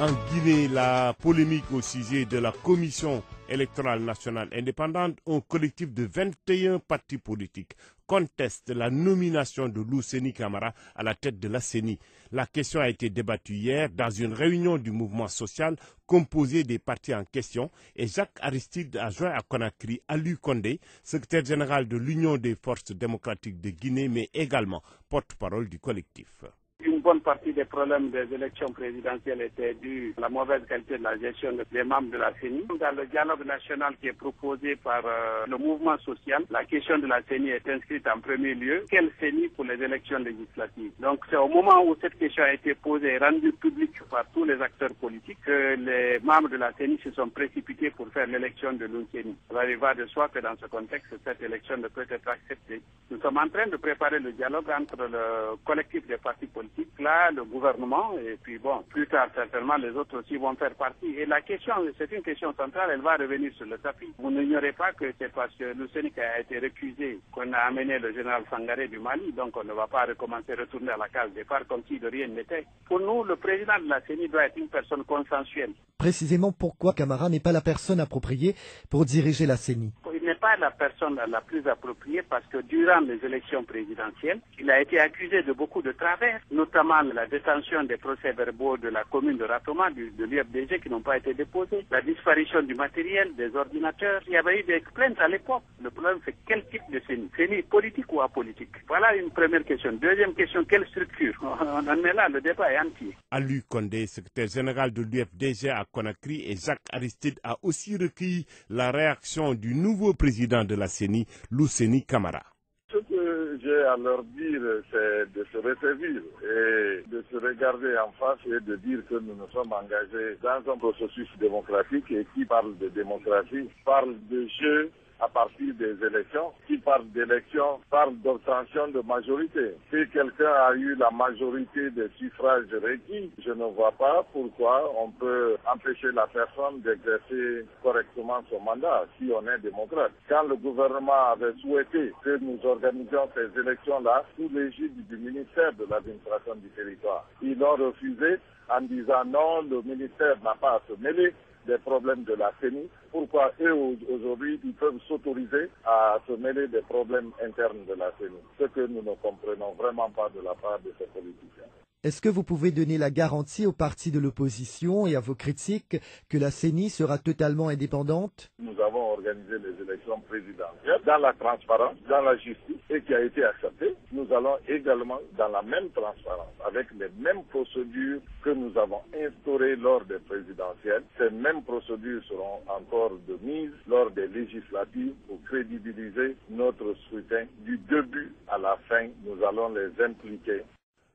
En Guinée, la polémique au sujet de la Commission électorale nationale indépendante, un collectif de 21 partis politiques conteste la nomination de Lousseni Camara à la tête de la CENI. La question a été débattue hier dans une réunion du mouvement social composé des partis en question et Jacques Aristide a joint à Conakry Aliou Condé, secrétaire général de l'Union des forces démocratiques de Guinée, mais également porte-parole du collectif. Une bonne partie des problèmes des élections présidentielles étaient dus à la mauvaise qualité de la gestion des membres de la CENI. Dans le dialogue national qui est proposé par le mouvement social, la question de la CENI est inscrite en premier lieu. Quelle CENI pour les élections législatives? Donc c'est au moment où cette question a été posée et rendue publique par tous les acteurs politiques que les membres de la CENI se sont précipités pour faire l'élection de Lousseni. Il va de soi que dans ce contexte, cette élection ne peut être acceptée. Nous sommes en train de préparer le dialogue entre le collectif des partis politiques, là, le gouvernement, et puis bon, plus tard, certainement, les autres aussi vont faire partie. Et la question, c'est une question centrale, elle va revenir sur le tapis. Vous n'ignorez pas que c'est parce que Lousseni a été récusé qu'on a amené le général Sangaré du Mali, donc on ne va pas recommencer à retourner à la case départ comme si de rien n'était. Pour nous, le président de la CENI doit être une personne consensuelle. Précisément pourquoi Camara n'est pas la personne appropriée pour diriger la CENI? Il n'est pas la personne la plus appropriée parce que durant les élections présidentielles, il a été accusé de beaucoup de travers, notamment la détention des procès-verbaux de la commune de Ratoma, de l'UFDG qui n'ont pas été déposés, la disparition du matériel, des ordinateurs. Il y avait eu des plaintes à l'époque. Le problème, c'est quel type de CENI? CENI politique ou apolitique? Voilà une première question. Deuxième question, quelle structure? On en est là, le débat est entier. Aliou Condé, secrétaire général de l'UFDG à Conakry, et Jacques Aristide a aussi recueilli la réaction du nouveau président de la CENI, Lousseni Camara. Ce que j'ai à leur dire, c'est de se ressaisir et de se regarder en face et de dire que nous nous sommes engagés dans un processus démocratique et qui parle de démocratie, parle de jeu à partir des élections. Qui parle d'élections parle d'obtention de majorité. Si quelqu'un a eu la majorité des suffrages requis, je ne vois pas pourquoi on peut empêcher la personne d'exercer correctement son mandat si on est démocrate. Quand le gouvernement avait souhaité que nous organisions ces élections-là sous l'égide du ministère de l'administration du territoire, ils l'ont refusé en disant non, le ministère n'a pas à se mêler des problèmes de la CENI. Pourquoi eux, aujourd'hui, ils peuvent s'autoriser à se mêler des problèmes internes de la CENI? Ce que nous ne comprenons vraiment pas de la part de ces politiciens. Est-ce que vous pouvez donner la garantie aux partis de l'opposition et à vos critiques que la CENI sera totalement indépendante? Nous avons organisé les élections présidentielles dans la transparence, dans la justice et qui a été acceptée. Nous allons également dans la même transparence, avec les mêmes procédures que nous avons instaurées lors des présidentielles. Ces mêmes procédures seront encore de mise lors des législatives pour crédibiliser notre scrutin. Du début à la fin, nous allons les impliquer.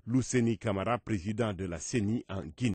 Lousseni Camara, président de la CENI en Guinée.